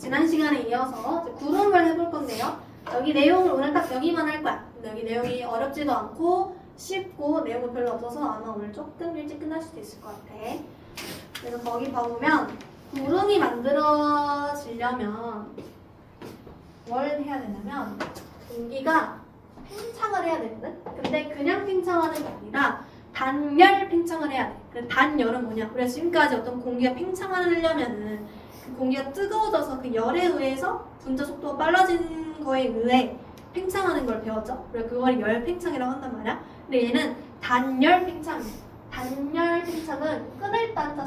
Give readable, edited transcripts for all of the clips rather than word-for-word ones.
지난 시간에 이어서 이제 구름을 해볼 건데요. 여기 내용을 오늘 딱 여기만 할 거야. 근데 여기 내용이 어렵지도 않고 쉽고 내용은 별로 없어서 아마 오늘 조금 일찍 끝날 수도 있을 것 같아. 그래서 거기 봐보면 구름이 만들어지려면 뭘 해야 되냐면 공기가 팽창을 해야 되거든? 근데 그냥 팽창하는 게 아니라 단열 팽창을 해야 돼. 그 단열은 뭐냐? 우리가 지금까지 어떤 공기가 팽창하려면은 그 공기가 뜨거워져서 그 열에 의해서 분자 속도가 빨라지는 거에 의해 팽창하는 걸 배웠죠? 그래서 그걸 열 팽창이라고 한단 말이야. 근데 얘는 단열 팽창이야. 단열 팽창은 끊을 단자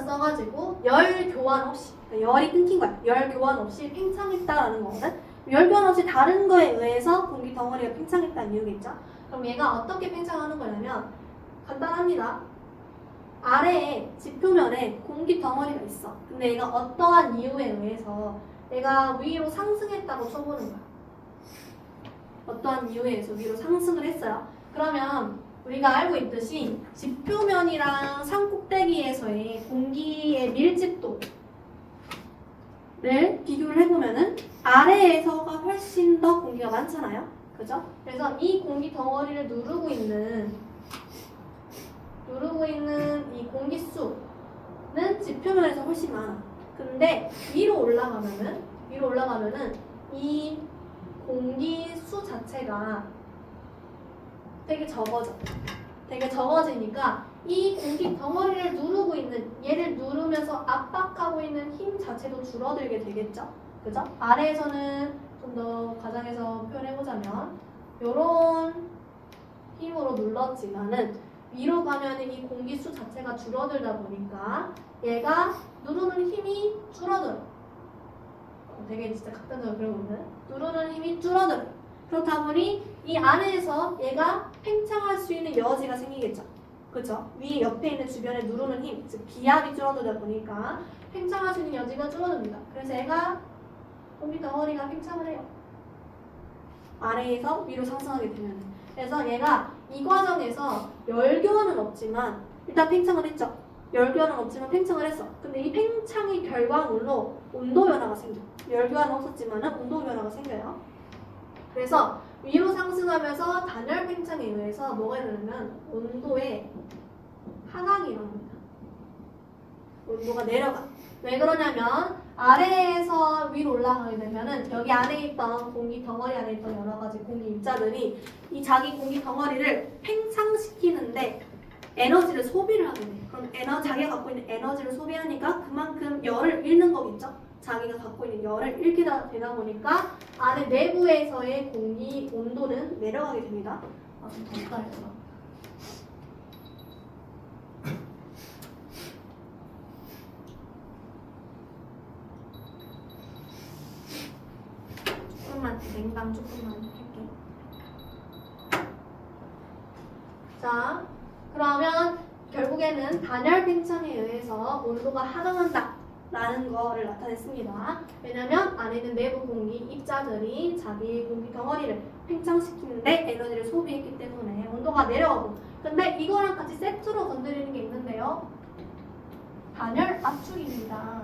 써가지고 열 교환 없이, 그러니까 열이 끊긴 거야. 열 교환 없이 팽창했다라는 거거든. 열 교환 없이 다른 거에 의해서 공기 덩어리가 팽창했다는 이유겠죠. 그럼 얘가 어떻게 팽창하는 거냐면 간단합니다. 아래에 지표면에 공기 덩어리가 있어. 근데 얘가 어떠한 이유에 의해서 얘가 위로 상승했다고 쳐보는 거야. 어떠한 이유에 의해서 위로 상승을 했어요. 그러면 우리가 알고 있듯이 지표면이랑 산 꼭대기에서의 공기의 밀집도를 비교를 해보면은 아래에서가 훨씬 더 공기가 많잖아요. 그죠? 그래서 이 공기 덩어리를 누르고 있는 이 공기수는 지표면에서 훨씬 많아. 근데 위로 올라가면은 이 공기수 자체가 되게 적어지니까 이 공기 덩어리를 누르고 있는, 얘를 누르면서 압박하고 있는 힘 자체도 줄어들게 되겠죠. 그죠? 아래에서는 좀 더 가정해서 표현해보자면 요런 힘으로 눌렀지만은 위로 가면은 이 공기수 자체가 줄어들다 보니까 얘가 누르는 힘이 줄어들어. 되게 진짜 극단적으로 그런 거는 누르는 힘이 줄어들어. 그렇다 보니 이 안에서 얘가 팽창할 수 있는 여지가 생기겠죠. 그죠? 위에 옆에 있는 주변에 누르는 힘, 즉 기압이 줄어들다 보니까 팽창할 수 있는 여지가 줄어듭니다. 그래서 얘가 공기 덩어리가 팽창을 해요. 아래에서 위로 상승하게 되면. 그래서 얘가 이 과정에서 열교환은 없지만 일단 팽창을 했죠. 열교환은 없지만 팽창을 했어. 근데 이 팽창의 결과물로 온도 변화가 생겨. 열교환은 없었지만은 온도 변화가 생겨요. 그래서 위로 상승하면서 단열 팽창에 의해서 뭐가 일어나면 온도의 하강이 일어납니다. 온도가 내려가. 왜 그러냐면 아래에서 위로 올라가게 되면은 여기 안에 있던 공기 덩어리 안에 있던 여러 가지 공기 입자들이 이 자기 공기 덩어리를 팽창시키는데 에너지를 소비를 하게 돼. 그럼 자기가 갖고 있는 에너지를 소비하니까 그만큼 열을 잃는 거겠죠. 자기가 갖고 있는 열을 잃게 되다 보니까 안에 내부에서의 공기 온도는 내려가게 됩니다. 좀 덥다 했어. 냉방 조금만 할게. 자, 그러면 결국에는 단열 팽창에 의해서 온도가 하강한다 라는 거를 나타냈습니다. 왜냐면 안에 있는 내부 공기 입자들이 자기 공기 덩어리를 팽창시키는데 에너지를 소비했기 때문에 온도가 내려가고, 근데 이거랑 같이 세트로 건드리는 게 있는데요. 단열 압축입니다.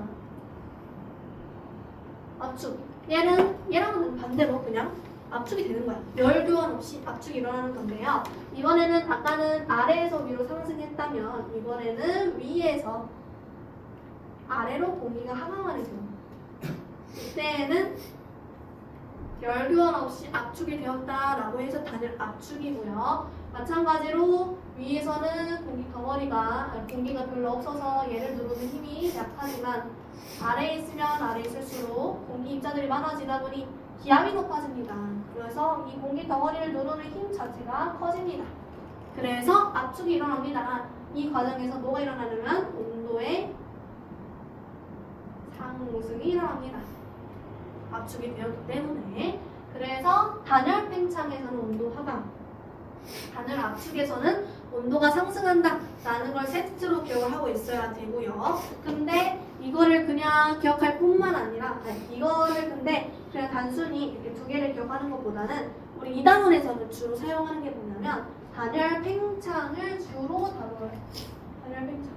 압축. 얘랑은 반대로 그냥 압축이 되는 거야. 열 교환 없이 압축이 일어나는 건데요. 이번에는 아까는 아래에서 위로 상승했다면 이번에는 위에서 아래로 공기가 하강하는 거예요. 이때에는 열 교환 없이 압축이 되었다라고 해서 단열 압축이고요. 마찬가지로 위에서는 공기가 별로 없어서 얘를 누르는 힘이 약하지만 아래에 있으면 아래에 있을수록 공기 입자들이 많아지다 보니 기압이 높아집니다. 그래서 이 공기 덩어리를 누르는 힘 자체가 커집니다. 그래서 압축이 일어납니다. 이 과정에서 뭐가 일어나냐면 온도의 상승이 일어납니다. 압축이 되었기 때문에. 그래서 단열 팽창에서는 온도 하강, 단열 압축에서는 온도가 상승한다 라는 걸 세트로 기억을 하고 있어야 되고요. 근데 이거를 그냥 기억할 뿐만 아니라 이거를 근데 그냥 단순히 이렇게 두 개를 기억하는 것보다는 우리 2단원에서는 주로 사용하는 게 뭐냐면 단열 팽창을 주로 다뤄요. 단열 팽창.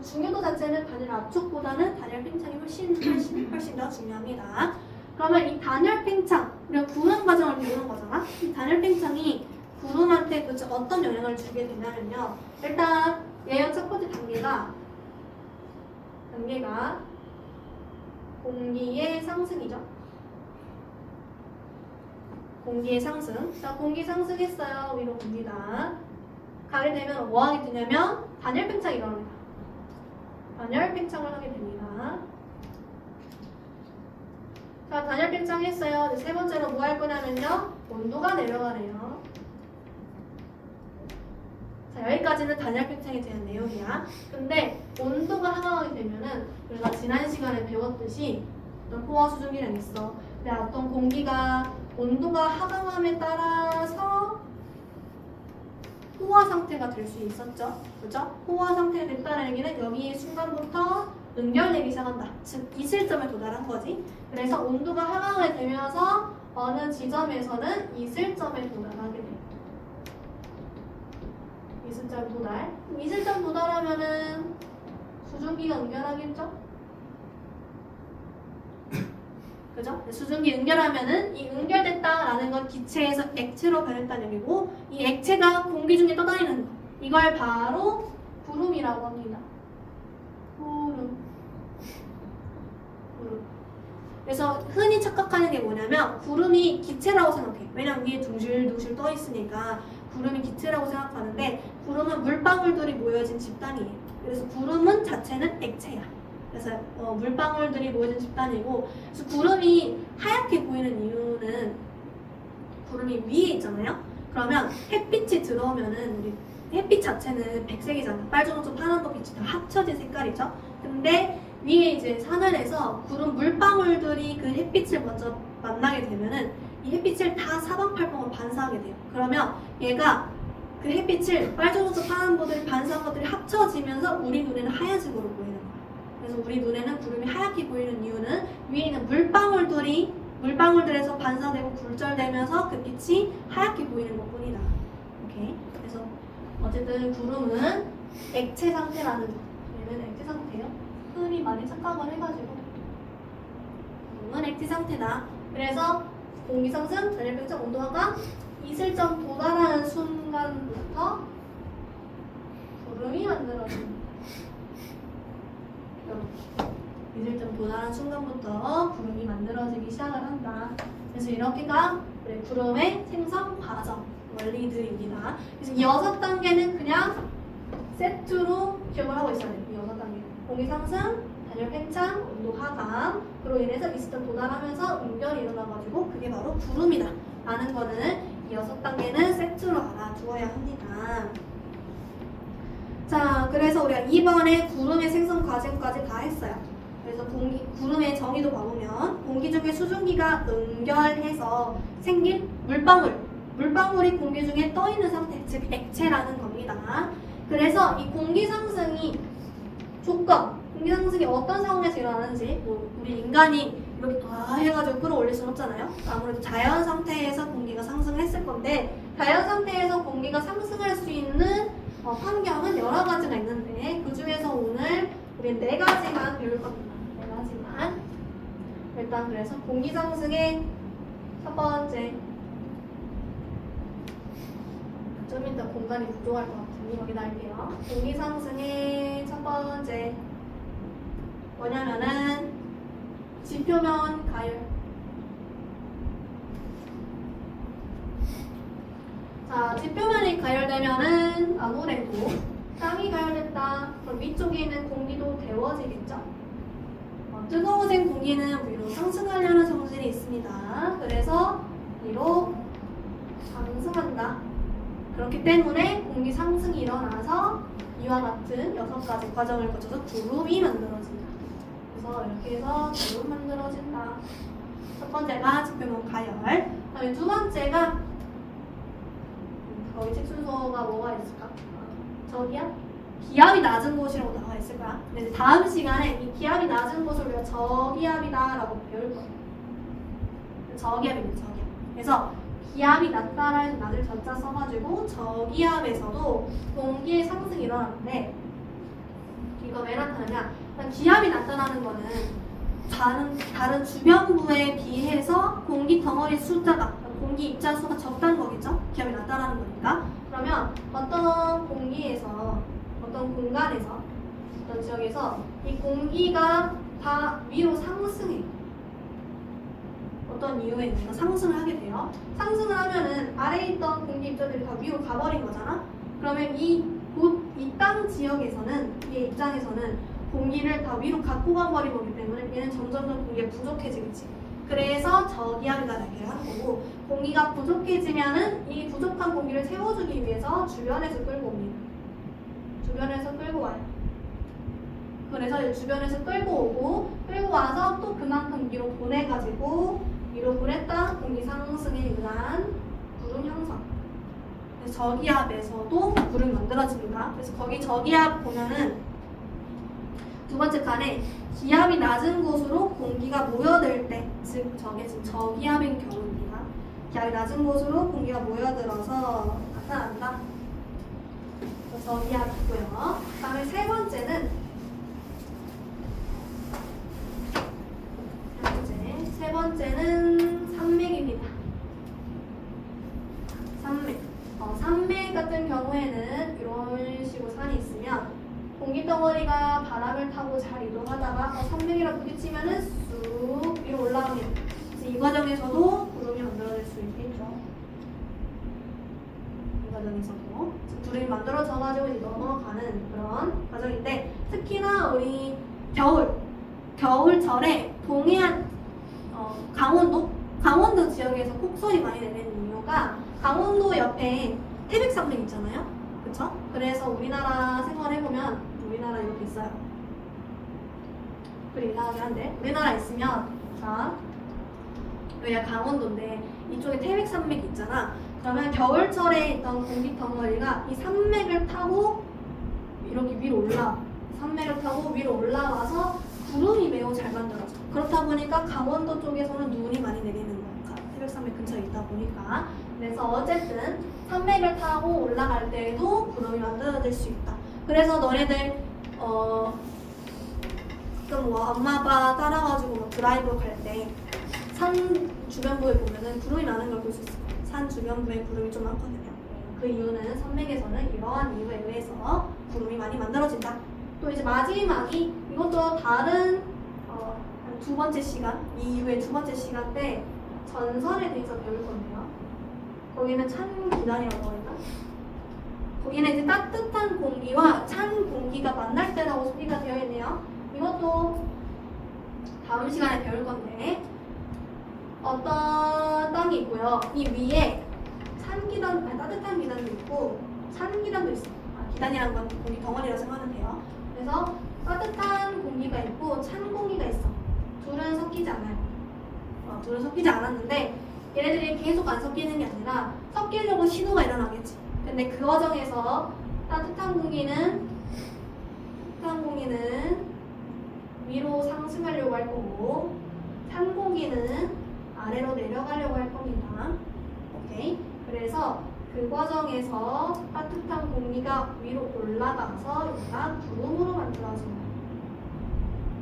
그 중요도 자체는 단열 압축보다는 단열 팽창이 훨씬 더 중요합니다. 그러면 이 단열 팽창, 우리가 구름 과정을 배우는 거잖아. 이 단열 팽창이 구름한테 도대체 어떤 영향을 주게 되냐면요. 일단 얘의 첫 번째 단계가 공기의 상승이죠. 공기의 상승. 자, 공기 상승했어요. 위로 봅니다. 가게 되면 뭐 하게 되냐면 단열 팽창이 일어납니다. 단열 팽창을 하게 됩니다. 자, 단열 팽창 했어요. 세 번째로 뭐 할 거냐면요. 온도가 내려가네요. 자, 여기까지는 단열 팽창에 대한 내용이야. 근데 온도가 하강하게 되면은 우리가 지난 시간에 배웠듯이 어떤 포화 수증기는 있어. 근데 어떤 공기가 온도가 하강함에 따라서 포화 상태가 될 수 있었죠. 그죠? 포화 상태가 됐다는 얘기는 여기 순간부터 응결되기 시작한다. 즉 이슬점에 도달한 거지. 그래서 온도가 하강하게 되면서 어느 지점에서는 이슬점에 도달하게 돼. 이슬점 도달. 이슬점 도달하면은 수증기가 응결하겠죠? 그죠? 수증기 응결하면은 이 응결됐다라는 건 기체에서 액체로 변했다는 얘기고 이 액체가 공기 중에 떠다니는 거. 이걸 바로 구름이라고 합니다. 구름. 그래서 흔히 착각하는 게 뭐냐면 구름이 기체라고 생각해. 왜냐면 위에 둥실둥실 떠 있으니까 구름이 기체라고 생각하는데 구름은 물방울들이 모여진 집단이에요. 그래서 구름은 자체는 액체야. 그래서 물방울들이 모여진 집단이고 그래서 구름이 하얗게 보이는 이유는 구름이 위에 있잖아요. 그러면 햇빛이 들어오면은 우리 햇빛 자체는 백색이잖아. 빨주노초 파란도 빛이 다 합쳐진 색깔이죠. 근데 위에 이제 하늘에서 구름 물방울들이 그 햇빛을 먼저 만나게 되면은 이 햇빛을 다 사방팔방으로 반사하게 돼요. 그러면 얘가 그 햇빛을 빨주노초 파란보들이 반사한 것들이 합쳐지면서 우리 눈에는 하얀색으로 보이는 거야. 그래서 우리 눈에는 구름이 하얗게 보이는 이유는 위에 있는 물방울들에서 반사되고 굴절되면서 그 빛이 하얗게 보이는 것뿐이다. 오케이. 그래서 어쨌든 구름은 액체 상태라는 거. 얘는 액체 상태예요. 흔히 많이 착각을 해가지고 구름은 액체 상태다. 그래서 공기 상승, 단열 팽창, 온도 하강, 이슬점 도달하는 순간부터 구름이 만들어집니다. 이슬점 도달한 순간부터 구름이 만들어지기 시작을 한다. 그래서 이렇게가 우리 구름의 생성 과정 원리들입니다. 그래서 이 6단계는 그냥 세트로 기억을 하고 있어야 돼요. 이 6단계. 공기 상승, 단열 팽창, 온도 하강, 그로 인해서 이슬점 도달하면서 응결이 일어나가지고 그게 바로 구름이다. 라는 거는 이 6단계는 세트로 알아두어야 합니다. 자, 그래서 우리가 이번에 구름의 생성 과정까지 다 했어요. 그래서 구름의 정의도 봐보면 공기 중에 수증기가 응결해서 생긴 물방울이 공기 중에 떠있는 상태, 즉 액체라는 겁니다. 그래서 이 공기 상승이 공기 상승이 어떤 상황에서 일어나는지 우리 인간이 이렇게 다 해가지고 끌어올릴 수는 없잖아요. 아무래도 자연 상태에서 공기가 상승했을 건데 자연 상태에서 공기가 상승할 수 있는 환경은 여러 가지가 있는데 그 중에서 오늘 우리는 4가지만 배울 겁니다. 4가지만. 일단 그래서 공기 상승의 첫 번째. 좀 이따 공간이 부족할 것 같으니 여기다 할게요. 공기 상승의 첫 번째. 뭐냐면은 지표면 가열. 자, 지표면이 가열되면은 아무래도 땅이 가열됐다. 그럼 위쪽에 있는 공기도 데워지겠죠? 뜨거워진 공기는 위로 상승하려는 성질이 있습니다. 그래서 위로 상승한다. 그렇기 때문에 공기 상승이 일어나서 이와 같은 6가지 과정을 거쳐서 구름이 만들어진다. 그래서 이렇게 해서 구름 만들어진다. 첫 번째가 지표면 가열. 그다음에 두 번째가 거기 책 순서가 뭐가 있을까? 저기야? 기압이 낮은 곳이라고 나와 있을 거야. 근데 다음 시간에 이 기압이 낮은 곳을 우리가 저기압이다라고 배울 거예요. 저기압입니다. 저기압. 그래서 기압이 낮다라 해서 낮을 전자 써가지고 저기압에서도 공기의 상승이 일어나는데 이거 왜 나타나냐? 기압이 나타나는 거는 다른 주변부에 비해서 공기 덩어리 숫자가 공기 입자 수가 적다는 거겠죠? 기압이 나타나는 거니까. 그러면 어떤 공기에서 어떤 공간에서 어떤 지역에서 이 공기가 다 위로 상승해. 어떤 이유에 의해서 상승을 하게 돼요. 상승을 하면은 아래에 있던 공기 입자들이 다 위로 가버린 거잖아. 그러면 이 땅 지역에서는 이 입장에서는 공기를 다 위로 갖고 가버린 거기 때문에 얘는 점점점 공기가 부족해지겠지. 그래서 저기압이가 나게 하는 거고, 공기가 부족해지면은 이 부족한 공기를 채워주기 위해서 주변에서 끌고 옵니다. 주변에서 끌고 와요. 그래서 주변에서 끌고 와서 또 그만큼 위로 보내가지고 위로 보냈다 공기 상승에 의한 구름 형성. 그래서 저기압에서도 구름이 만들어집니다. 그래서 거기 저기압 보면은 두 번째 칸에 기압이 낮은 곳으로 공기가 모여들 때, 즉 저게 지금 저기압인 경우입니다. 기압이 낮은 곳으로 공기가 모여들어서 나타난다. 저기압이고요. 그다음에 세 번째는 산맥입니다. 산맥. 산맥 같은 경우에는 이런 식으로 산이 있으면 공기 덩어리가 바람을 타고 잘 이동하다가 산맥이랑 부딪히면은 쑥 위로 올라오면 이 과정에서도 구름이 만들어질 수 있겠죠. 이 과정에서도 구름이 만들어져가지고 이제 넘어가는 그런 과정인데, 특히나 우리 겨울철에 동해안 강원도 지역에서 폭설이 많이 내리는 이유가 강원도 옆에 태백산맥 있잖아요. 그쵸? 그래서 우리나라 생활해보면 우리나라 이렇게 있어요. 그리고 이상하긴 한데 우리나라 있으면 자 여기가 강원도인데 이쪽에 태백산맥 있잖아. 그러면 겨울철에 있던 공기 덩어리가 이 산맥을 타고 이렇게 위로 산맥을 타고 위로 올라와서 구름이 매우 잘 만들어져. 그렇다 보니까 강원도 쪽에서는 눈이 많이 내리는 거니까 태백산맥 근처에 있다 보니까. 그래서 어쨌든 산맥을 타고 올라갈 때에도 구름이 만들어질 수 있다. 그래서 너네들 가끔 엄마 아빠 따라가지고 드라이브 갈 때 산 주변부에 보면은 구름이 많은 걸 볼 수 있어요. 산 주변부에 구름이 좀 많거든요. 그 이유는 산맥에서는 이러한 이유에 의해서 구름이 많이 만들어진다. 또 이제 마지막이 이것도 다른 두 번째 시간, 이 이후에 두 번째 시간 때 전선에 대해서 배울 건데요. 거기는 찬 기단이라고 하나? 거기는 이제 따뜻한 공기와 찬 공기가 만날 때라고 소개가 되어 있네요. 이것도 다음 시간에 배울 건데, 어떤 땅이 있고요. 이 위에 따뜻한 기단도 있고 찬 기단도 있어요. 기단이라는 건 공기 덩어리라고 생각하면 돼요. 그래서 따뜻한 공기가 있고 찬 공기가 있어. 둘은 섞이지 않아요. 둘은 섞이지 않았는데 얘네들이 계속 안 섞이는 게 아니라 섞이려고 신호가 일어나겠지. 근데 그 과정에서 따뜻한 공기는 위로 상승하려고 할 거고 찬 공기는 아래로 내려가려고 할 겁니다. 오케이. 그래서 그 과정에서 따뜻한 공기가 위로 올라가서 여기가 구름으로 만들어집니다.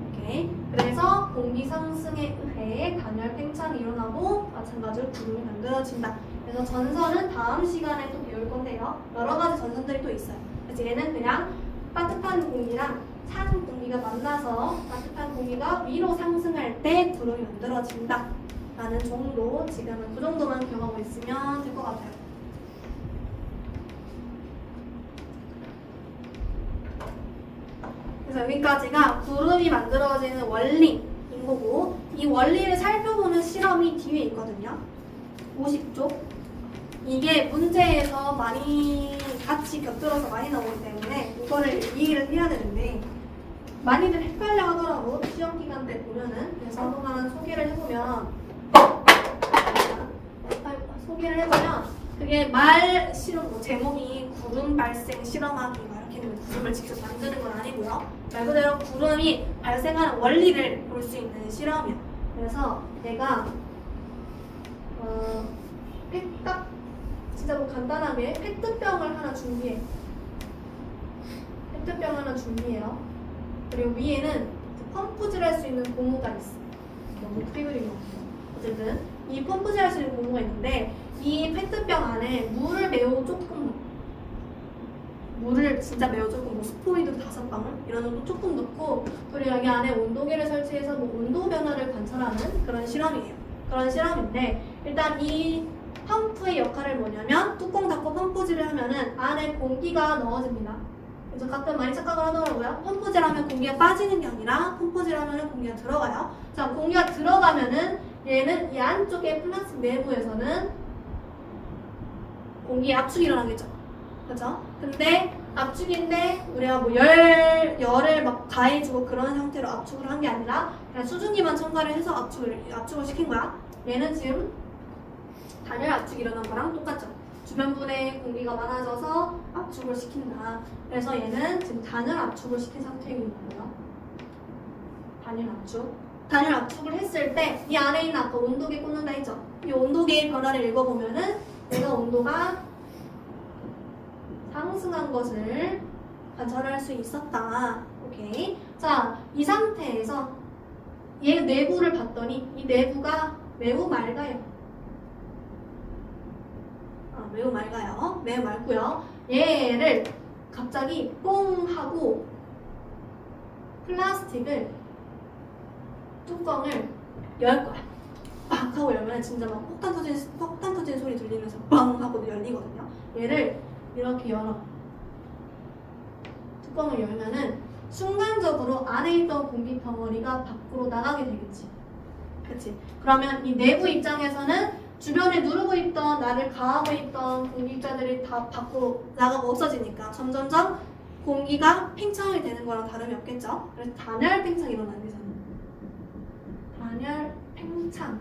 오케이. 그래서 공기 상승에 의해 단열 팽창이 일어나고 마찬가지로 구름이 만들어진다. 그래서 전선은 다음 시간에 또 배울 건데요. 여러 가지 전선들이 또 있어요. 그래서 얘는 그냥 따뜻한 공기랑 찬 공기가 만나서 따뜻한 공기가 위로 상승할 때 구름이 만들어진다. 라는 정도, 지금은 그 정도만 기억하고 있으면 될 것 같아요. 그래서 여기까지가 구름이 만들어지는 원리인 거고, 이 원리를 살펴보는 실험이 뒤에 있거든요. 50쪽. 이게 문제에서 많이 같이 곁들어서 많이 나오기 때문에 이거를 이해를 해야 되는데 많이들 헷갈려 하더라고. 시험 기간 때 보면은. 그래서 한동안 소개를 해보면 그게 말 실험, 제목이 구름 발생 실험하기 이렇게 구름을 직접 만드는 건 아니고요. 말 그대로 구름이 발생하는 원리를 볼 수 있는 실험이야. 그래서 내가 딱 진짜 뭐 간단하게 페트병을 하나 준비해. 페트병 하나 준비해요. 그리고 위에는 펌프질 할 수 있는 고무가 있어. 너무 크게 그린 것 같아요. 어쨌든 이 펌프질 할 수 있는 고무가 있는데 이 페트병 안에 물을 매우 조금 넣어. 물을 진짜 매우 조금, 뭐 스포이드 5방울 이런 정도 조금 넣고, 그리고 여기 안에 온도계를 설치해서 뭐 온도 변화를 관찰하는 그런 실험이에요. 그런 실험인데 일단 이 펌프의 역할을 뭐냐면 뚜껑 닫고 펌프질을 하면은 안에 공기가 넣어집니다. 그래서 가끔 많이 착각을 하더라고요. 펌프질 하면 공기가 빠지는 게 아니라 펌프질 하면은 공기가 들어가요. 자, 공기가 들어가면은 얘는 이 안쪽에 플라스틱 내부에서는 공기 압축이 일어나겠죠. 그죠? 근데 압축인데 우리가 뭐 열을 막 가해주고 그런 형태로 압축을 한 게 아니라 그냥 수증기만 첨가를 해서 압축을 시킨 거야. 얘는 지금 단열 압축이 일어난 거랑 똑같죠. 주변분에 공기가 많아져서 압축을 시킨다. 그래서 얘는 지금 단열 압축을 시킨 상태인 거예요. 단열 압축. 단열 압축을 했을 때 이 안에 있는 아까 온도계 꽂는다 했죠. 이 온도계의 변화를 읽어보면은 얘가 온도가 상승한 것을 관찰할 수 있었다. 오케이. 자, 이 상태에서 얘 내부를 봤더니 이 내부가 매우 맑아요. 매우 맑아요. 매우 맑고요. 얘를 갑자기 뽕 하고 플라스틱을 뚜껑을 열 거야. 빡 하고 열면 진짜 막 폭탄 터진 소리 들리면서 빵 하고 열리거든요. 얘를 이렇게 열어. 뚜껑을 열면은 순간적으로 안에 있던 공기 덩어리가 밖으로 나가게 되겠지. 그치? 그러면 이 내부 입장에서는 주변에 누르고 있던, 나를 가하고 있던 공기입자들이 다 밖으로 나가고 없어지니까 점점점 공기가 팽창이 되는 거랑 다름이 없겠죠? 그래서 단열 팽창이 일어나는 거잖아. 단열 팽창이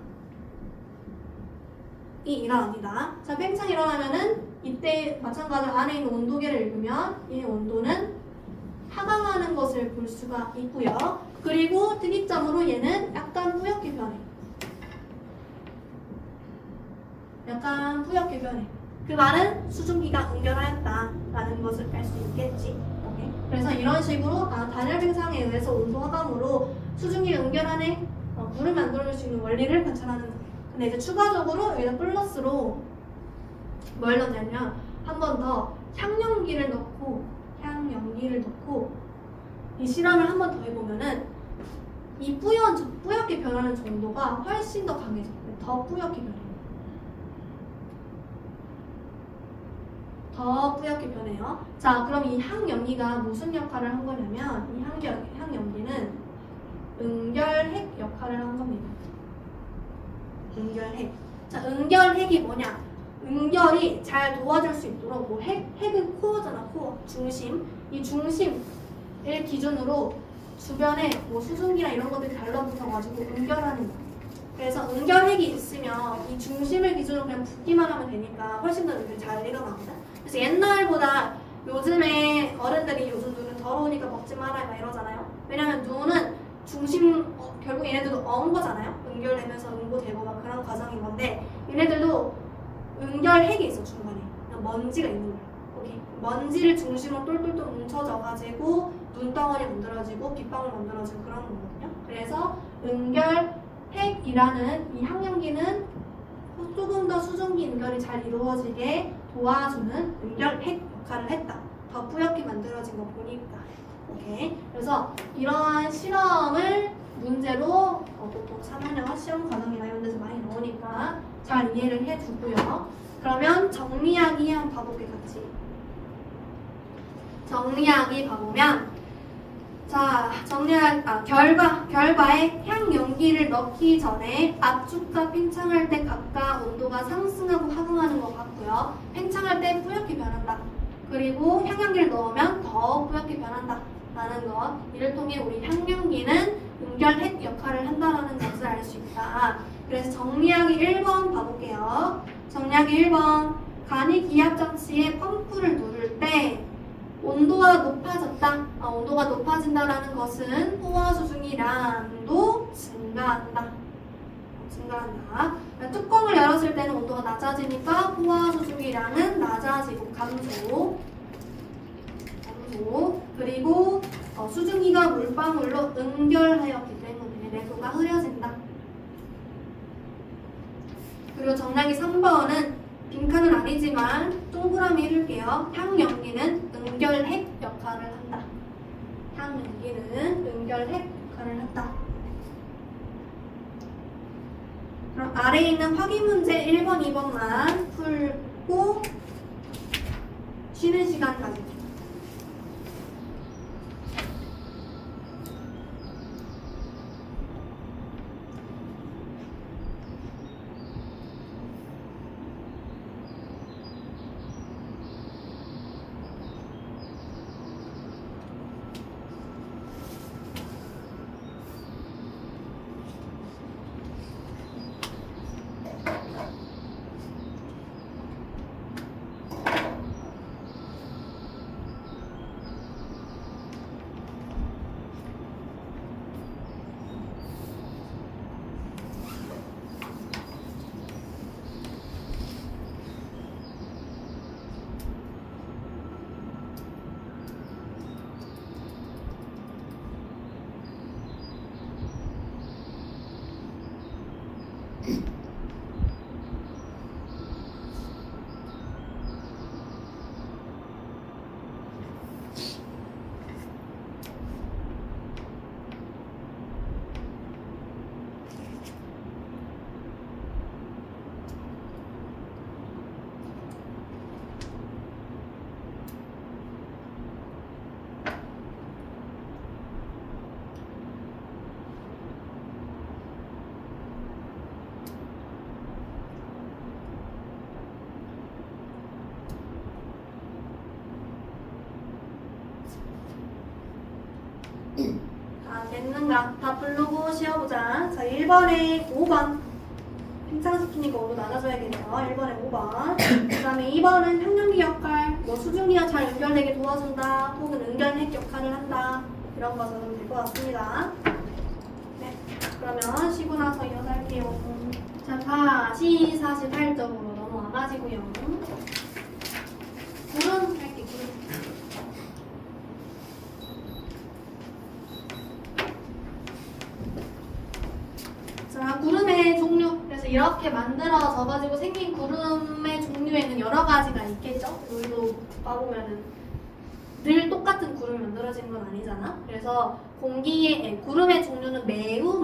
일어납니다. 자, 팽창이 일어나면은 이때 마찬가지로 안에 있는 온도계를 읽으면 이 온도는 하강하는 것을 볼 수가 있고요. 그리고 특이점으로 얘는 약간 뿌옇게 변해. 약간 뿌옇게 변해. 그 말은 수증기가 응결하였다라는 것을 알 수 있겠지. 오케이? 그래서 이런 식으로 단열 팽창에 의해서 온도 하강으로 수증기가 응결하네, 물을 만들어줄 수 있는 원리를 관찰하는 거예요. 근데 이제 추가적으로 여기다 플러스로 뭘 넣냐면 한 번 더 향연기를 넣고 이 실험을 한 번 더 해보면은 이 뿌옇게 변하는 정도가 훨씬 더 강해져. 더 뿌옇게 변해요. 더 뿌옇게 변해요. 자, 그럼 이 항연기가 무슨 역할을 한 거냐면 이 항연기는 응결핵 역할을 한 겁니다. 응결핵. 자, 응결핵이 뭐냐? 응결이 잘 도와줄 수 있도록 뭐 핵은 코어잖아, 코어. 중심. 이 중심을 기준으로 주변에 뭐 수증기나 이런 것들이 달라붙어가지고 응결하는 거야. 그래서 응결핵이 있으면 이 중심을 기준으로 그냥 붓기만 하면 되니까 훨씬 더 잘 일어나거든. 그래서 옛날보다 요즘에 어른들이 요즘 눈은 더러우니까 먹지 말아요 막 이러잖아요. 왜냐면 눈은 중심, 결국 얘네들도 어은 거잖아요. 응결되면서 응고되고 막 그런 과정인 건데 얘네들도 응결핵이 있어 중간에. 그냥 먼지가 있는 거야. 거기 먼지를 중심으로 똘똘똘 뭉쳐져가지고 눈덩어리 만들어지고 빗방울 만들어지고 그런 거거든요. 그래서 응결핵이라는 이 항연기는 조금 더 수증기 응결이 잘 이루어지게 도와주는 응결핵 역할을 했다. 더 뿌옇게 만들어진 거 보니까. 오케이. 그래서 이러한 실험을 문제로 보통 3학년 시험 과정이나 이런 데서 많이 나오니까 잘 이해를 해두고요. 그러면 정리하기 한번 봐볼게 같이. 정리하기 봐보면 자, 결과에 향연기를 넣기 전에 압축과 팽창할 때 각각 온도가 상승하고 하강하는 것 같고요. 팽창할 때 뿌옇게 변한다. 그리고 향연기를 넣으면 더 뿌옇게 변한다. 라는 것. 이를 통해 우리 향연기는 응결핵 역할을 한다는 것을 알 수 있다. 그래서 정리하기 1번 봐볼게요. 정리하기 1번. 간이 기압장치에 펌프를 누를 때 온도가 높아졌다. 온도가 높아진다라는 것은 포화 수증기량도 증가한다. 뚜껑을 열었을 때는 온도가 낮아지니까 포화 수증기량은 낮아지고 감소. 그리고 수증기가 물방울로 응결하였기 때문에 내부가 흐려진다. 그리고 정답이 3번은 빈칸은 아니지만 동그라미 해줄게요. 향연기는 응결핵 역할을 한다. 향연기는 응결핵 역할을 한다. 그럼 아래에 있는 확인 문제 1번, 2번만 풀고 쉬는 시간 가지고. 됐는가? 다 부르고 쉬어보자. 자, 1번에 5번. 팽창시키니까 5로 나눠줘야겠네요. 1번에 5번. 그 다음에 2번은 향연기 역할. 뭐 수증기가 잘 연결되게 도와준다. 혹은 응결핵 역할을 한다. 이런 거 적으면 될 것 같습니다. 네. 그러면 쉬고 나서 이어서 할게요. 자, 다시 48점으로 넘어와가지고요. 구름 할게, 구름. 자, 구름의 종류. 그래서 이렇게 만들어져가지고 생긴 구름의 종류에는 여러 가지가 있겠죠? 우리도 봐보면은 늘 똑같은 구름이 만들어지는 건 아니잖아? 그래서 구름의 종류는 매우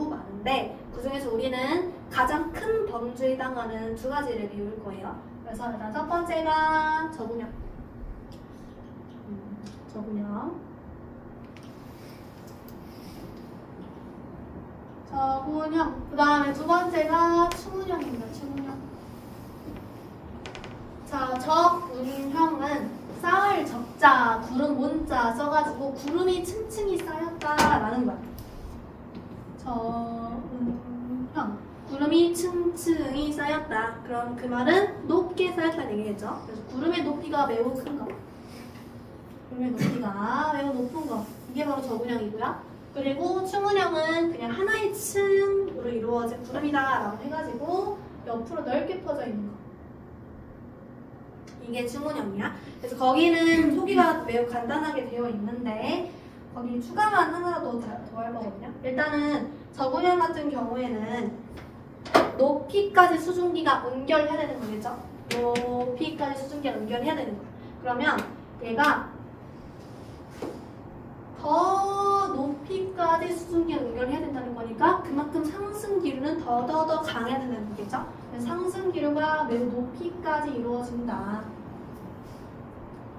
많은데 그 중에서 우리는 가장 큰 범주에 해당하는 두 가지를 배울 거예요. 그래서 일단 첫 번째가 저분형. 저분형. 그 다음에 두 번째가 추문형입니다. 추문형. 자, 저분형은 쌓을 적자, 구름 문자 써가지고 구름이 층층이 쌓였다라는 거야. 저분형. 구름이 층층이 쌓였다. 그럼 그 말은 높게 쌓였다는 얘기겠죠. 그래서 구름의 높이가 매우 큰 거. 구름의 높이가 매우 높은 거. 이게 바로 저분형이고요. 그리고 추문형은 그냥 하나의 층으로 이루어진 구름이다 라고 해가지고 옆으로 넓게 퍼져 있는 거. 이게 추문형이야. 그래서 거기는 소개가 매우 간단하게 되어 있는데 거기 추가만 하나 더 할 거거든요. 일단은 저분형 같은 경우에는 높이까지 수증기가 응결해야 되는 거겠죠? 높이까지 수증기가 응결해야 되는 거야. 그러면 얘가 더 높이까지 수증기가 응결해야 된다는 거니까 그만큼 상승기류는 더 강해야 된다는 거겠죠? 그래서 상승기류가 매우 높이까지 이루어진다.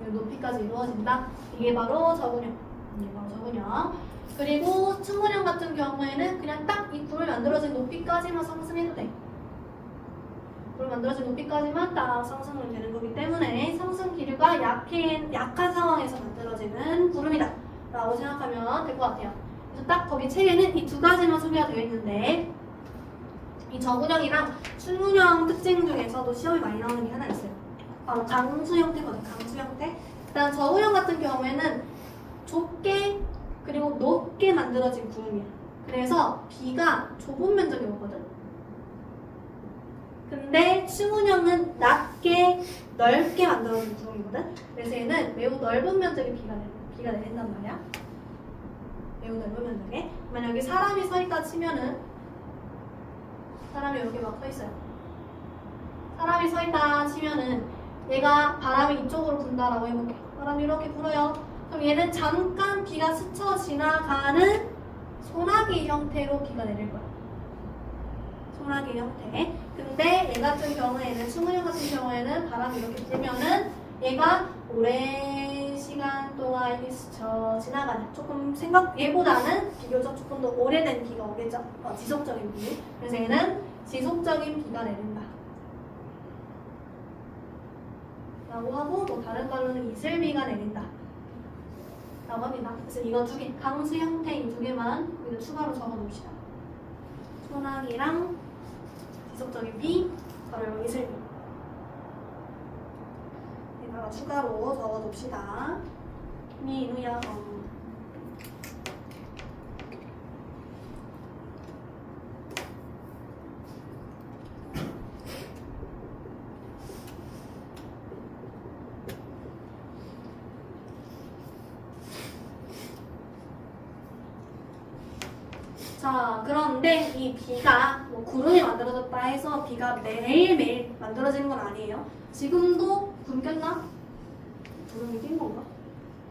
매우 높이까지 이루어진다. 이게 바로 저분형. 그리고 추문형 같은 경우에는 그냥 딱 이 구름이 만들어진 높이까지만 상승해도 돼. 구름 만들어진 높이까지만 딱 상승을 되는 거기 때문에 상승기류가 약한 상황에서 만들어지는 구름이다 라고 생각하면 될 것 같아요. 그래서 딱 거기 책에는 이 두 가지만 소개가 되어 있는데 이 저분형이랑 추문형 특징 중에서도 시험이 많이 나오는 게 하나 있어요. 바로 강수 형태거든. 강수 형태. 일단 저분형 같은 경우에는 좁게 그리고 높게 만들어진 구름이야. 그래서 비가 좁은 면적이 오거든. 근데 추문형은 낮게 넓게 만들어진 구름이거든. 그래서 얘는 매우 넓은 면적의 비가 비가 내린단 말이야. 외우면 되게. 만약 여기 사람이 서 있다 치면은 사람이 여기 막 서 있어요. 사람이 서 있다 치면은 얘가 바람이 이쪽으로 분다라고 해볼게. 바람이 이렇게 불어요. 그럼 얘는 잠깐 비가 스쳐 지나가는 소나기 형태로 비가 내릴 거야. 소나기 형태. 근데 얘 같은 경우에는 충분형 같은 경우에는 바람이 이렇게 불면은 얘가 오랜 시간 동안 스쳐 지나가는 조금 얘보다는 비교적 조금 더 오래된 비가 오겠죠. 지속적인 비. 그래서 얘는 지속적인 비가 내린다. 라고 하고 또 다른 말로는 이슬비가 내린다. 라고 합니다. 그래서 이거 두 개, 강수 형태인 두 개만 여기다 추가로 적어 놓읍시다. 소나기랑 지속적인 비, 바로 이슬비. 여기다가 추가로 적어 둡시다. 민우야. 자, 그런데 이 비가 뭐 구름이 만들어졌다 해서 비가 매일매일 만들어지는 건 아니에요. 지금도 구름 꼈나? 구름이 낀 건가?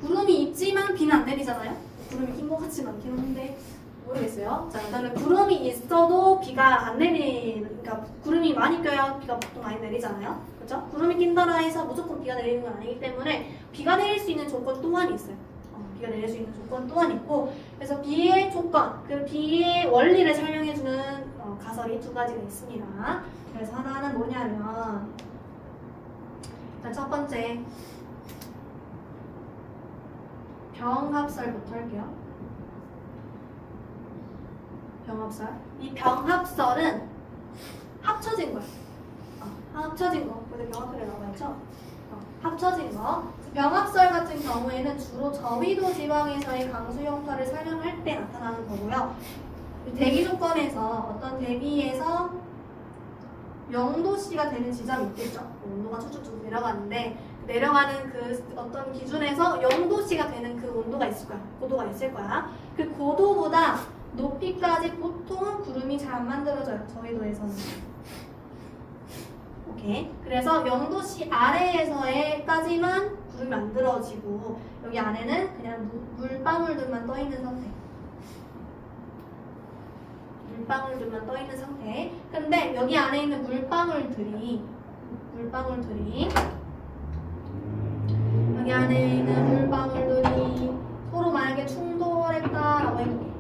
구름이 있지만 비는 안 내리잖아요? 구름이 낀 것 같진 않긴 한데 모르겠어요. 자, 일단은 구름이 있어도 비가 안 그러니까 구름이 많이 껴야 비가 보통 많이 내리잖아요. 그렇죠? 구름이 낀다라 해서 무조건 비가 내리는 건 아니기 때문에 비가 내릴 수 있는 조건 또한 있어요. 비가 내릴 수 있는 조건 또한 있고, 그래서 비의 조건, 그 비의 원리를 설명해주는 가설이 두 가지가 있습니다. 그래서 하나는 뭐냐면, 일단 첫 번째 병합설부터 할게요. 병합설. 이 병합설은 합쳐진 거야. 합쳐진 거. 근데 병합설에 나와 있죠? 합쳐진 거. 병합설 같은 경우에는 주로 저위도 지방에서의 강수 형태를 설명할 때 나타나는 거고요. 대기 조건에서 어떤 대기에서 0도씨가 되는 지점이 있겠죠. 온도가 쭉쭉쭉 내려가는데 내려가는 그 어떤 기준에서 0도씨가 되는 그 온도가 있을 거야. 고도가 있을 거야. 그 고도보다 높이까지 보통은 구름이 잘 안 만들어져요. 저위도에서는. 오케이. 그래서 0도씨 아래에서까지만 구름이 만들어지고 여기 안에는 그냥 물방울들만 떠 있는 상태. 물방울들만 떠 있는 상태. 근데 여기 안에 있는 물방울들이 여기 안에 있는 물방울들이 서로 만약에 충돌했다라고 해볼게.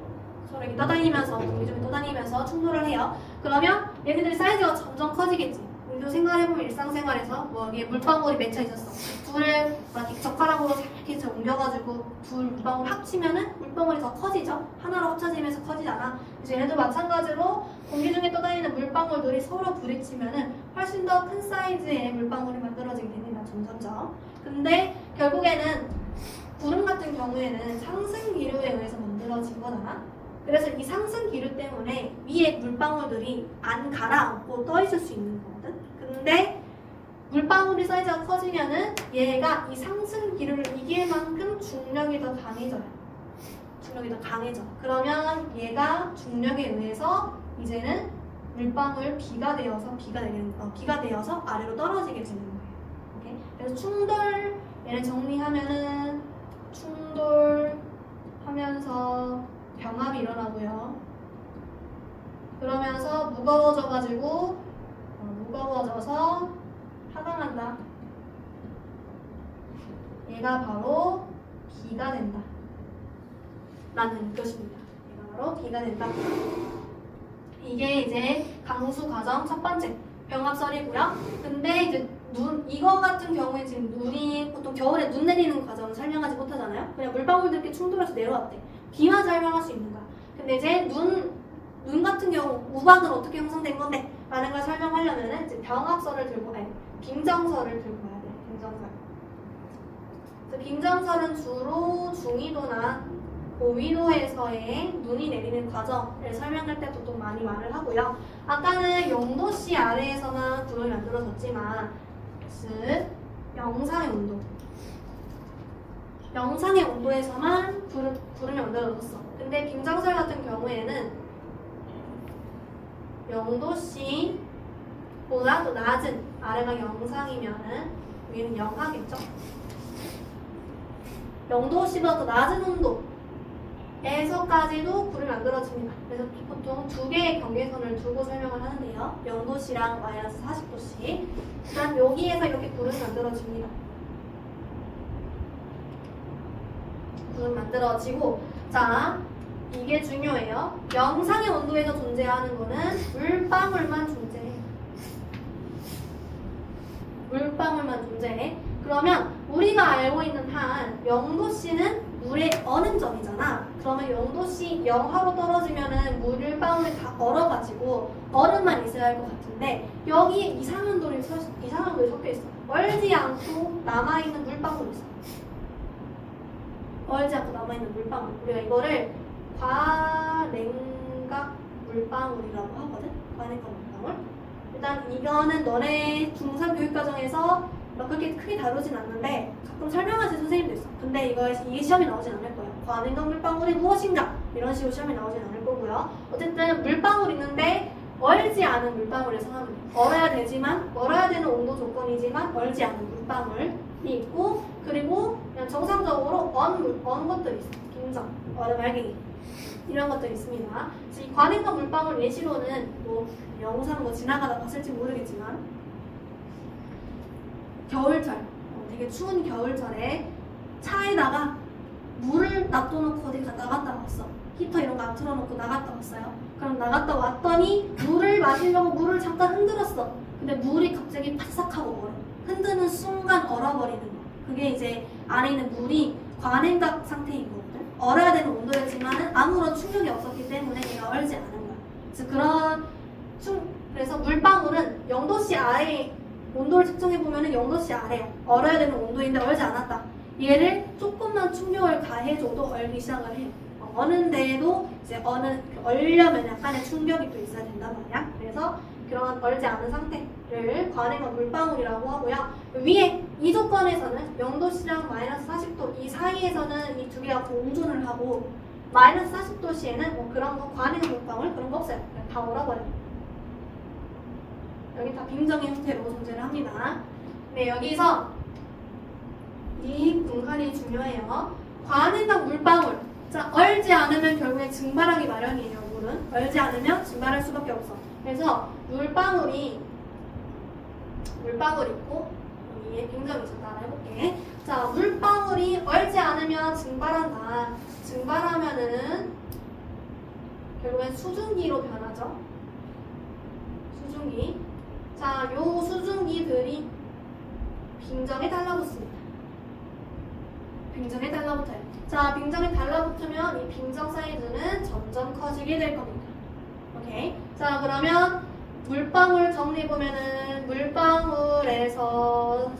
서로 이렇게 떠다니면서 공기 중에 떠다니면서 충돌을 해요. 그러면 얘네들이 사이즈가 점점 커지겠지. 우리도 생각해보면 일상생활에서 뭐 여기에 물방울이 맺혀 있었어. 둘을 이렇게 젓가락으로 이렇게 옮겨가지고 둘 물방울 합치면은 물방울이 더 커지죠. 하나로 합쳐지면서 커지잖아. 그래서 얘네도 마찬가지로 공기 중에 떠다니는 물방울들이 서로 부딪히면은 훨씬 더 큰 사이즈의 물방울이 만들어지게 됩니다. 점점점. 근데 결국에는 구름 같은 경우에는 상승 기류에 의해서 만들어진 거잖아. 그래서 이 상승 기류 때문에 위에 물방울들이 안 가라앉고 떠 있을 수 있는 거거든. 근데 물방울이 사이즈가 커지면은 얘가 이 상승 기류를 이길 만큼 중력이 더 강해져요. 중력이 더 강해져. 그러면 얘가 중력에 의해서 이제는 물방울 비가 되어서 비가 되어서 아래로 떨어지게 되는 거예요. 오케이? 그래서 충돌 얘를 정리하면은 충돌하면서 병합이 일어나고요. 그러면서 무거워져서 하강한다. 얘가 바로 비가 된다. 라는 것입니다. 얘가 바로 비가 된다. 이게 이제 강수 과정 첫 번째 병합설이고요. 근데 이제 이거 같은 경우에 지금 눈이 보통 겨울에 눈 내리는 과정을 설명하지 못하잖아요. 그냥 물방울들끼리 충돌해서 내려왔대. 비만 설명할 수 있는 거야. 근데 이제 눈 같은 경우 우박은 어떻게 형성된 건데? 라는 걸 설명하려면은 이제 빙정설을 들고 가야 돼. 빙정설. 그래서 빙정설은 주로 중위도나 고위도에서의 눈이 내리는 과정을 설명할 때 보통 많이 말을 하고요. 아까는 0도씨 아래에서만 구름이 만들어졌지만 즉 영상의 온도 영상의 온도에서만 구름이 만들어졌어. 근데 빙장설 같은 경우에는 0도씨보다 또 낮은 아래가 영상이면은 위는 영하겠죠. 0도씨보다 더 낮은 온도에서까지도 구름이 만들어집니다. 그래서 보통 두 개의 경계선을 두고 설명을 하는데요. 0도씨랑 마이너스 40도씨. 그다음 여기에서 이렇게 구름이 만들어집니다. 구름 만들어지고, 자, 이게 중요해요. 영상의 온도에서 존재하는 거는 물방울만 존재해. 물방울만 존재해. 그러면 우리가 알고 있는 한 0도씨는 물의 어는 점이잖아. 그러면 0도씨 영하로 떨어지면은 물방울이 다 얼어가지고 얼음만 있어야 할 것 같은데 여기에 이상온도를 섞여 있어. 얼지 않고 남아있는 물방울이 있어. 얼지 않고 남아있는 물방울. 우리가 이거를 과냉각 물방울이라고 하거든. 과냉각 물방울. 일단 이거는 너네 중3 교육과정에서 막 그렇게 크게 다루진 않는데 가끔 설명하신 선생님도 있어. 근데 이게 시험에 나오진 않을 거예요. 과냉각 물방울이 무엇인가? 이런 식으로 시험에 나오진 않을 거고요. 어쨌든 물방울 있는데 얼지 않은 물방울에서 하면 돼. 얼어야 되는 온도 조건이지만 얼지 않은 물방울이 있고, 그리고 그냥 정상적으로 언 것들이 있어. 빙정, 얼음 알갱이 이런 것들이 있습니다. 그래서 이 과냉각 물방울 예시로는 뭐 영상 지나가다 봤을지 모르겠지만 겨울철, 되게 추운 겨울철에 차에다가 물을 놔둬놓고 어디 나갔다 왔어. 히터 이런 거 안 틀어놓고 나갔다 왔어요. 그럼 나갔다 왔더니 물을 마시려고 물을 잠깐 흔들었어. 근데 물이 갑자기 바삭하고 얼어. 흔드는 순간 얼어버리는 거. 그게 이제 안에 있는 물이 과냉각 상태인 거거든. 얼어야 되는 온도였지만 아무런 충격이 없었기 때문에 얘가 얼지 않은 거야. 그래서 물방울은 0도씨 아래 온도를 측정해보면 0도씨 아래야. 얼어야 되는 온도인데 얼지 않았다. 얘를 조금만 충격을 가해줘도 얼기 시작을 해요. 어는데도 이제 얼려면 약간의 충격이 또 있어야 된단 말이야. 그래서 그런 얼지 않은 상태를 과냉각 물방울이라고 하고요. 위에 이 조건에서는 0도씨랑 마이너스 40도 이 사이에서는 이 두 개가 공존을 하고, 마이너스 40도씨에는 뭐 그런 거 과냉각 물방울 그런 거 없어요. 그냥 다 얼어버려요. 여기 다 빙정의 형태로 존재를 합니다. 네, 여기서 이 분간이 중요해요. 과냉각 물방울. 자, 얼지 않으면 결국에 증발하기 마련이에요. 물은 얼지 않으면 증발할 수밖에 없어. 그래서 물방울이 있고 여기에 빙정이 있어. 따라 해볼게. 자, 물방울이 얼지 않으면 증발한다. 증발하면은 결국엔 수증기로 변하죠. 수증기. 자, 요 수증기들이 빙정에 달라붙습니다. 빙정에 달라붙어요. 자, 빙정에 달라붙으면 이 빙정 사이즈는 점점 커지게 될 겁니다. 오케이. 자, 그러면 물방울 정리해보면은 물방울에서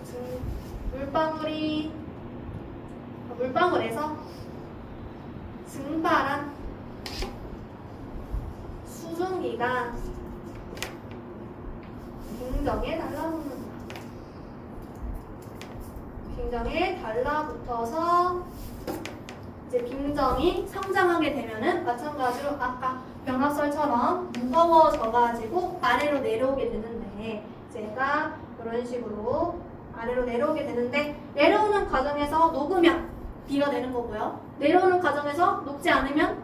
증발한 수증기가 빙정에 달라붙는다. 빙정에 달라붙어서 이제 빙정이 성장하게 되면은 마찬가지로 아까 병합설처럼 무거워져가지고 아래로 내려오게 되는데, 제가 이런 식으로 아래로 내려오게 되는데, 내려오는 과정에서 녹으면 비가 되는 거고요. 내려오는 과정에서 녹지 않으면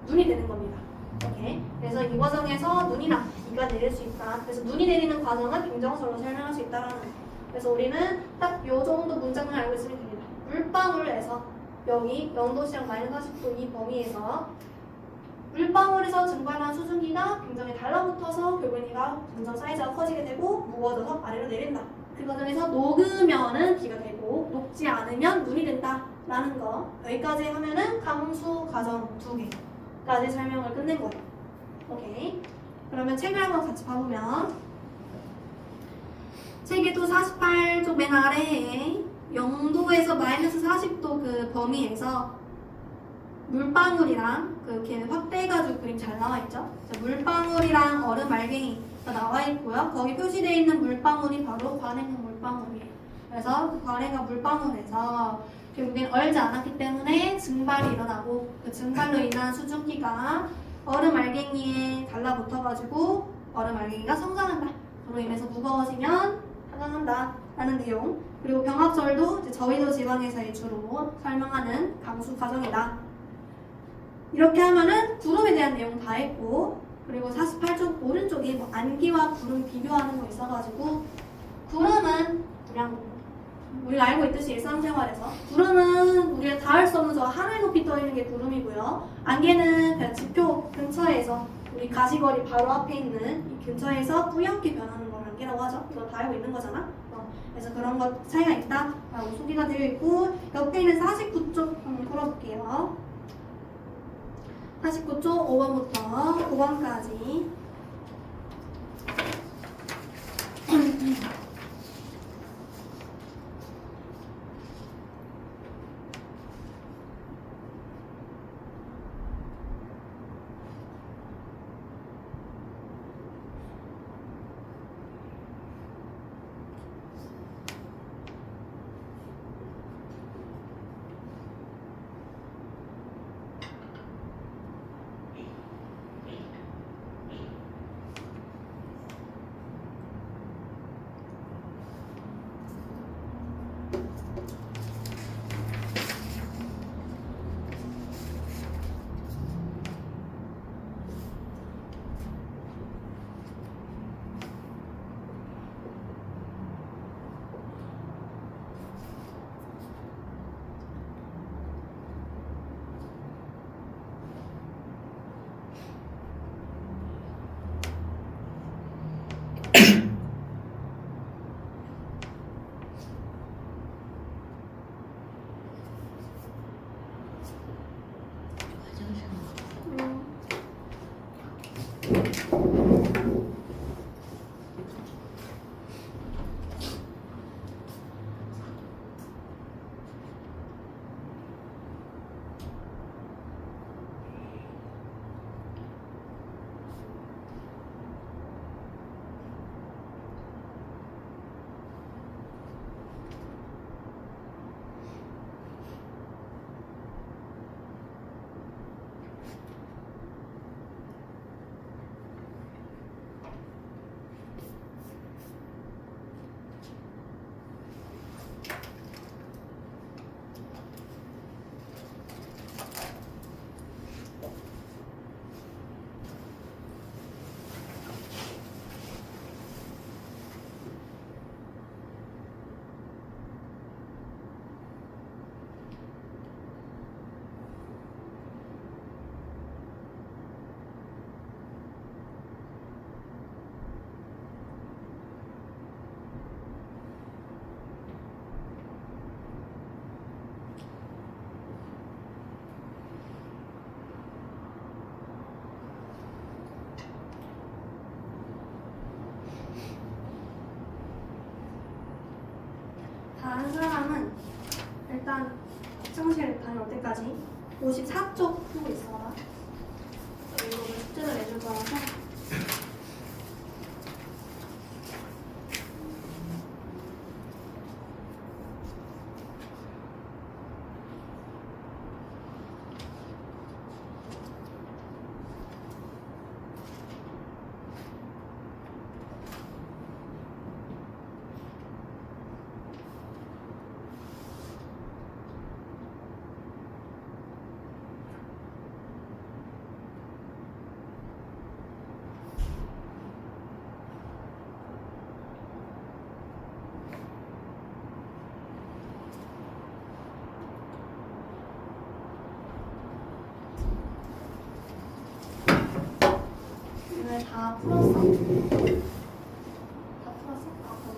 눈이 되는 겁니다. 오케이. 그래서 이 과정에서 눈이나 비가 내릴 수 있다. 그래서 눈이 내리는 과정은 빙정설로 설명할 수 있다라는 거. 그래서 우리는 딱 이 정도 문장을 알고 있으면 됩니다. 물방울에서 여기 0도씨랑 마이너스 40도 이 범위에서 물방울에서 증발한 수증기가 빙정에 달라붙어서 결국엔 얘가 점점 사이즈가 커지게 되고 무거워져서 아래로 내린다. 그 과정에서 녹으면은 비가 되고 녹지 않으면 눈이 된다 라는 거. 여기까지 하면은 감수 과정 2개까지 설명을 끝낸 거예요. 오케이. 그러면 책을 한번 같이 봐보면, 책의 또 48쪽 맨 아래에 0도에서 마이너스 40도 그 범위에서 물방울이랑 그렇게 확대해가지고 그림 잘 나와있죠? 물방울이랑 얼음 알갱이가 나와있고요. 거기 표시되어 있는 물방울이 바로 과냉각 물방울이에요. 그래서 그 과냉각 물방울에서 결국엔 얼지 않았기 때문에 증발이 일어나고 그 증발로 인한 수증기가 얼음 알갱이에 달라붙어가지고 얼음 알갱이가 성장한다. 그로 인해서 무거워지면 하강한다 라는 내용. 그리고 병합절도 이제 저위도 지방에서의 주로 설명하는 강수 과정이다. 이렇게 하면은 구름에 대한 내용 다 했고, 그리고 48쪽 오른쪽에 뭐 안기와 구름 비교하는 거 있어가지고, 구름은 그냥 우리가 알고 있듯이 일상생활에서 구름은 우리가 닿을 수 없는 저 하늘 높이 떠 있는 게 구름이고요. 안개는 그냥 지표 근처에서 우리 가시거리 바로 앞에 있는 이 근처에서 뿌옇게 변하는 걸 안개라고 하죠. 이거 다 알고 있는 거잖아. 그래서 그런 것 차이가 있다라고 소개가 되어 있고, 옆에 있는 49쪽 한번 풀어볼게요. 49쪽 5번부터 9번까지. 다른 사람은 일단 학창시절 다녀올 때까지 54쪽 하고 있어라. 이거 숙제를 내줄 거라서. 오늘 다 풀었어? 다 풀었어?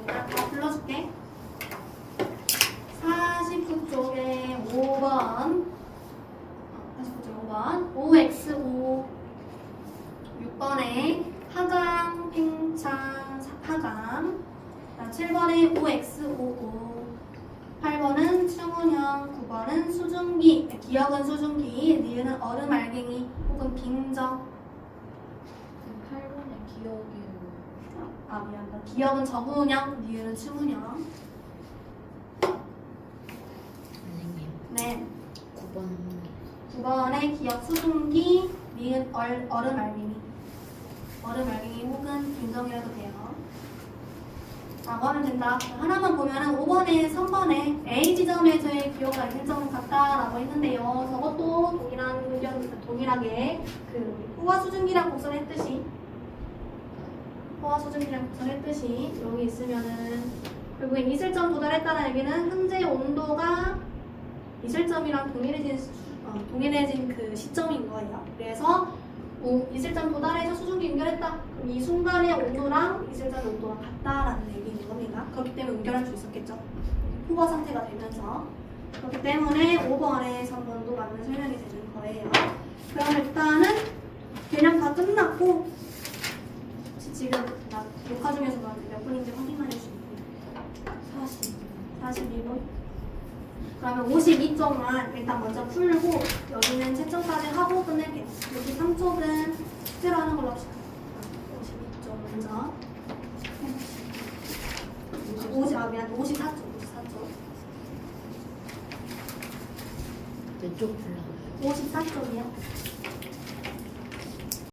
내가 다 불러줄게. 49쪽에 5번 49쪽에 5번 5x5 6번에 하강, 팽창, 하강 7번에 5x55 8번은 충운형 9번은 수증기 기억은 수증기 니은은 얼음 알갱이 혹은 빙정 8번에 기억이 미안하다. 기억은 저분형, 니은은 추분형. 선생님 네. 9번 9번에 기억 수증기, 니은 얼음 알갱이. 얼음 알갱이 혹은 균성이라도 돼요. 라고 하면 된다. 하나만 보면은 5번에 3번에 A 지점에서의 기억과 일정은 같다라고 했는데요. 저것도 동일하게 그 포화 수증기랑 곡선했듯이 여기 있으면은 결국엔 이슬점 도달했다는 얘기는 현재 온도가 이슬점이랑 동일해진 그 시점인 거예요. 그래서 이슬점 도달해서 수증기 연결했다. 그럼 이 순간의 온도랑 이슬점의 온도가 같다라는 얘기인 겁니다. 그렇기 때문에 연결할 수 있었겠죠. 포화 상태가 되면서. 그렇기 때문에 5번에 3번도 맞는 설명이 되는 거예요. 그럼 일단은 개념 다 끝났고 혹시 지금 나 녹화 중에서 너한테 몇 분인지 확인만 해주시면 42분. 그러면 52쪽만 일단 먼저 풀고 여기는 채점까지 하고 끝낼게요. 여기 3쪽은 숙제로 하는 걸로 합시다. 52쪽 먼저. 54쪽. 왼쪽 불러 54쪽이요.